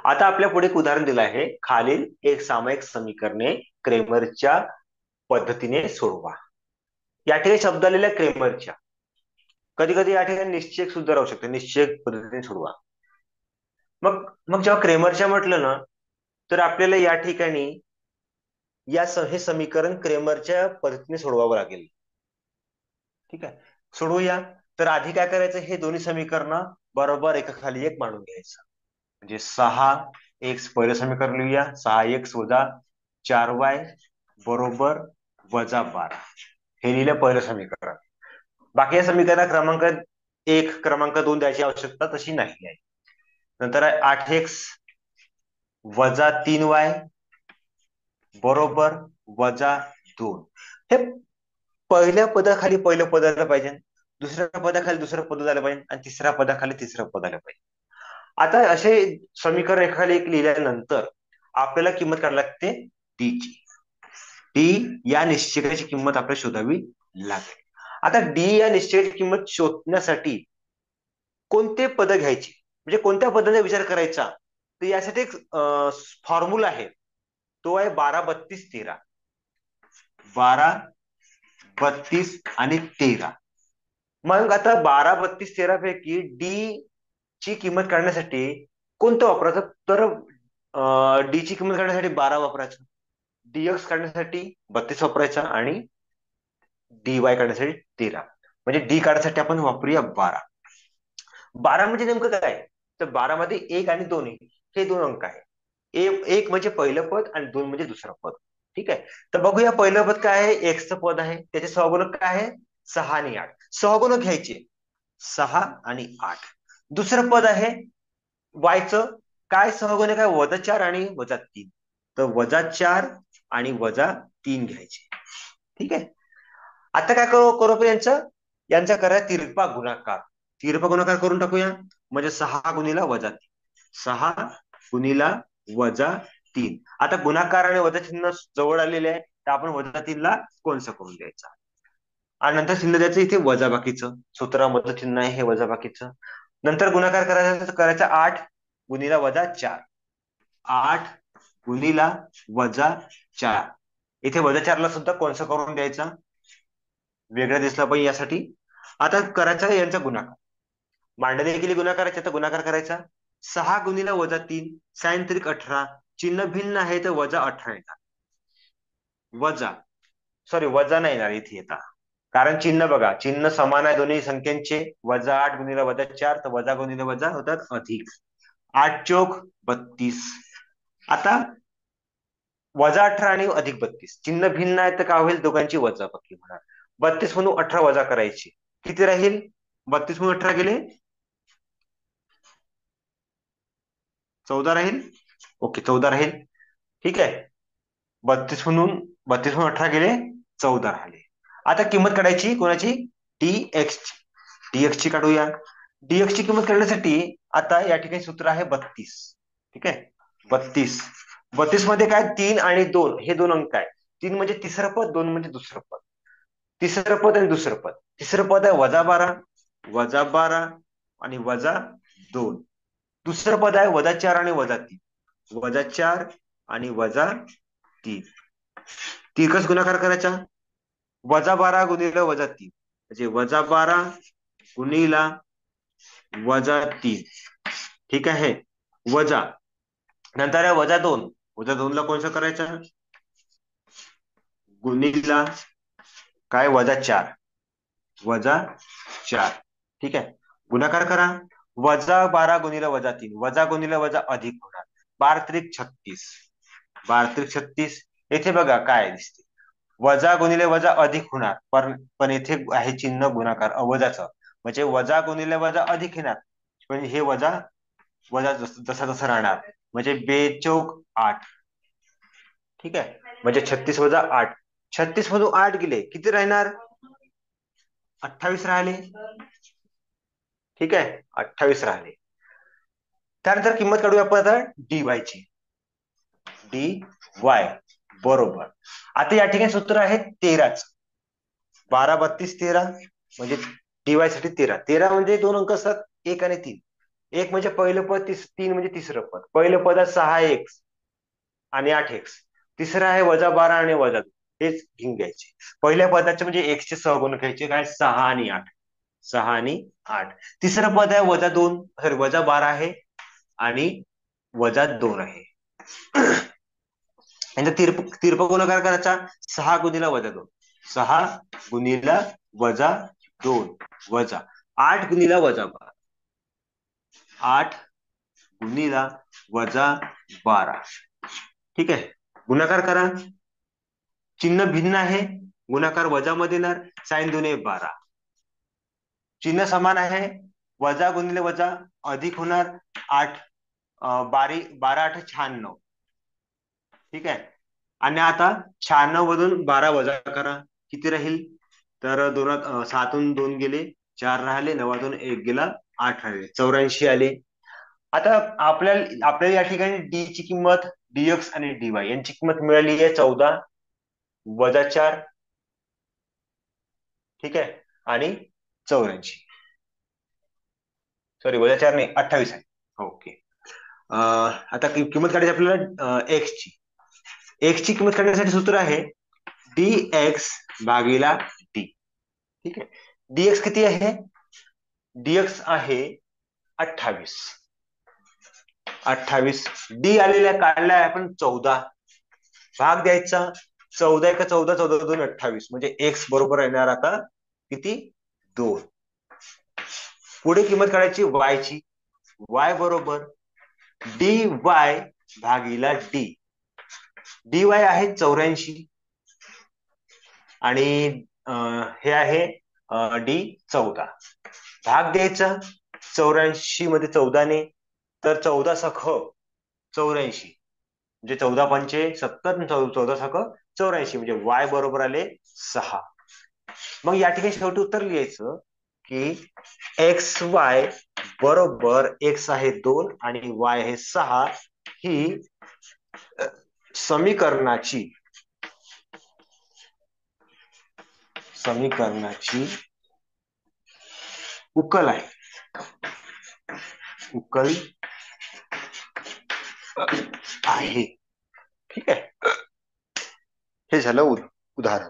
आता आपल्या पुढे एक उदाहरण दिलं आहे. खालील एक सामायिक समीकरणे क्रेमरच्या पद्धतीने सोडवा. या ठिकाणी शब्द आलेला आहे क्रेमरच्या. कधी कधी या ठिकाणी निश्चयक सुद्धा राहू शकते. निश्चयक पद्धतीने सोडवा. मग मग जेव्हा क्रेमरच्या म्हटलं ना, तर आपल्याला या ठिकाणी हे समीकरण क्रेमरच्या पद्धतीने सोडवावं लागेल. ठीक आहे, सोडवूया. तर आधी काय करायचं, हे दोन्ही समीकरण बरोबर एकाखाली एक मांडून घ्यायचं. म्हणजे 6x पहिलं समीकरण लिहूया. 6x वजा 4y बरोबर -12. हे लिहिलं पहिलं समीकरण. बाकी या समीकरण क्रमांक 1 क्रमांक 2 द्यायची आवश्यकता तशी नाही आहे. नंतर आहे 8x वजा 3y बरोबर -2. हे पहिल्या पदाखाली पहिलं पद आलं पाहिजे, दुसऱ्या पदाखाली दुसरं पद झालं पाहिजे आणि तिसऱ्या पदाखाली तिसरं पद आलं पाहिजे. आता असे समीकरण एखादी एक लिहिल्यानंतर आपल्याला किंमत काढावी लागते डी ची. डी या निश्चयाची किंमत आपल्याला शोधावी लागेल. आता डी या निश्चयाची किंमत शोधण्यासाठी कोणते पद घ्यायचे, म्हणजे कोणत्या पदाचा विचार करायचा, तर यासाठी एक फॉर्म्युला आहे. तो आहे 12 32 13. 12 32 आणि 13. मग आता 12 32 13 पैकी डी ची किंमत काढण्यासाठी कोणतं वापरायचं, तर डी ची किंमत काढण्यासाठी 12 वापरायचं, डीएक्स काढण्यासाठी 32 वापरायचा आणि डी वाय काढण्यासाठी 13. म्हणजे डी काढण्यासाठी आपण वापरूया 12. 12 म्हणजे नेमकं काय, तर 12 मध्ये 1 आणि 2 हे दोन अंक आहे. एक म्हणजे पहिलं पद आणि 2 म्हणजे दुसरं पद. ठीक आहे, तर बघूया पहिलं पद काय आहे, एक्सचं पद आहे. त्याचे सहगुणक काय आहे, 6 आणि 8. सहगुणक घ्यायचे 6 आणि 8. दुसरं पद आहे वायचं. काय सहगुणक आहे, -4 आणि -3. तर -4 आणि -3 घ्यायचे. ठीक आहे, आता काय करू आपण यांचं, यांचा करा तिरपा गुणाकार. तिरपा गुणाकार करून टाकूया. म्हणजे 6 गुणिला -3. 6 गुणिला -3. आता गुणाकार आणि वजा चिन्ह जवळ आलेले आहे, तर आपण -3 ला कोणसा करून द्यायचा आणि नंतर चिन्ह द्यायचं इथे वजा बाकीचं. सूत्रामध्ये चिन्ह आहे हे वजा बाकीचं. नंतर गुणाकार करायचा, तर करायचा 8 गुणिला -4. 8 गुणिला -4. इथे -4 ला सुद्धा कोणसा करून द्यायचा, वेगळा दिसला पाहिजे यासाठी. आता करायचा यांचा गुणाकार. मांडणी केली गुणाकाराची, तर गुणाकार करायचा. 6 गुणिला -3 साइन त्रिक 18. चिन्ह भिन्न आहे तर -18 येतात. वजा सॉरी वजा नाही येणार इथे येतात, कारण चिन्ह बघा, चिन्ह समान आहे दोन्ही संख्यांचे. -8 गुणिला -4 तर वजा गुणिले वजा होतात अधिक. 8 चोक 32. आता -18 आणि +32 चिन्ह भिन्न आहे तर काय होईल, दोघांची वजाबाकी होणार. 32 म्हणून 18 वजा करायची, किती राहील, 32 म्हणून 18 गेले 14 राहील. ओके 14 राहील. ठीक आहे, 32 म्हणून 18 गेले 14 राहिले. आता किंमत काढायची कोणाची, डीएक्स ची. डीएक्स ची काढूया. डीएक्स ची किंमत काढण्यासाठी आता या ठिकाणी सूत्र आहे 32. ठीक आहे, 32. 32 मध्ये काय, 3 आणि 2 हे दोन अंक आहे. 3 म्हणजे तिसरं पद, 2 म्हणजे दुसरं पद. तिसरं पद आणि दुसरं पद. तिसरं पद आहे -12. -12 आणि -2. दुसरं पद आहे -4 आणि -3. -4 आणि -3. तिरकस गुणाकार करायचा. -12 गुणिले -3 म्हणजे -12 गुणिला -3. ठीक आहे, वजा नंतर आहे -2. -2 ला कोणसा करायचा, गुणिला काय, -4. -4. ठीक आहे, गुणाकार करा. -12 गुणिले -3 वजा गुणिले वजा अधिक होणार. 12 त्रिक 36. 12 त्रिक 36. येथे बघा काय दिसते, वजा गुणिले वजा अधिक होणार, पण येथे आहे चिन्ह गुणाकार वजाचं, म्हणजे वजा गुणिले वजा अधिक येणार. म्हणजे हे वजा वजा जसा तसा राहणार. म्हणजे 2 चौक 8. ठीक आहे, म्हणजे 36 वजा 8. 36 मधून 8 गेले किती राहणार, 28 राहिले. ठीक आहे, 28 राहिले. त्यानंतर किंमत काढूया आपण आता डी वाय ची. डी वाय बरोबर, आता या ठिकाणी सूत्र आहे 13च. 12 32 13 म्हणजे डीवाय साठी 13. 13 म्हणजे दोन अंक असतात, 1 आणि 3. एक म्हणजे पहिलं पद, तीन म्हणजे तिसरं पद. पहिलं पद आहे 6x आणि 8x. तिसरं आहे -12 आणि -2. हेच घेऊन घ्यायचे. पहिल्या पदाचे म्हणजे x चे सहगुणक घ्यायचे, काय 6 आणि 8. 6 आणि 8. तिसरं पद आहे -2, सॉरी -12 आहे आणि -2 आहे. यांचा तिरप गुणाकार करायचा. 6 गुणिला -2. 6 गुणिला -2 वजा 8 गुणिला -12. 8 गुणिला -12. ठीक आहे. गुणाकार करा. चिन्ह भिन्न आहे. गुणाकार वजा मध्ये येणार. साइन 2 12. चिन्ह समान आहे. वजा गुणिले वजा अधिक होणार. 8 12 8 96. ठीक आहे. आणि आता 96 मधून 12 वजा करा. किती राहील? तर 7तून 2 गेले, 4 राहिले, 9तून 1 गेला, 8 राहिले, 84 आले. आता आपल्याला या ठिकाणी डी ची किंमत, डीएक्स आणि डीवाय यांची किंमत मिळाली आहे 14 वजा 4. ठीक आहे. आणि 84, सॉरी वजा 4 नाही, 28 आहे. ओके. आता किंमत काढायची आपल्याला एक्स ची. एक्स ची किंमत काढण्यासाठी सूत्र आहे dx भागीला डी. ठीक आहे. डीएक्स किती आहे? डीएक्स आहे 28. 28 डी आलेल्या काढल्या आपण 14. भाग द्यायचा. 14 1 14, 14 2 28. म्हणजे एक्स बरोबर येणार आता किती? 2. पुढे किंमत काढायची वाय ची. वाय बरोबर डी वाय भागीला डी. डी वाय आहे 84 आणि हे आहे डी 14. भाग द्यायचा 84 मध्ये 14 ने, तर 14 सख 84 म्हणजे 14 पंचे 70, 14 सख 84 म्हणजे वाय बरोबर आले 6. मग या ठिकाणी शेवटी उत्तर लिहायचं की एक्स वाय बरोबर एक्स आहे 2 आणि वाय आहे 6 ही समीकरणाची उकल आहे. उकल आहे. ठीक आहे. हे झालं उदाहरण.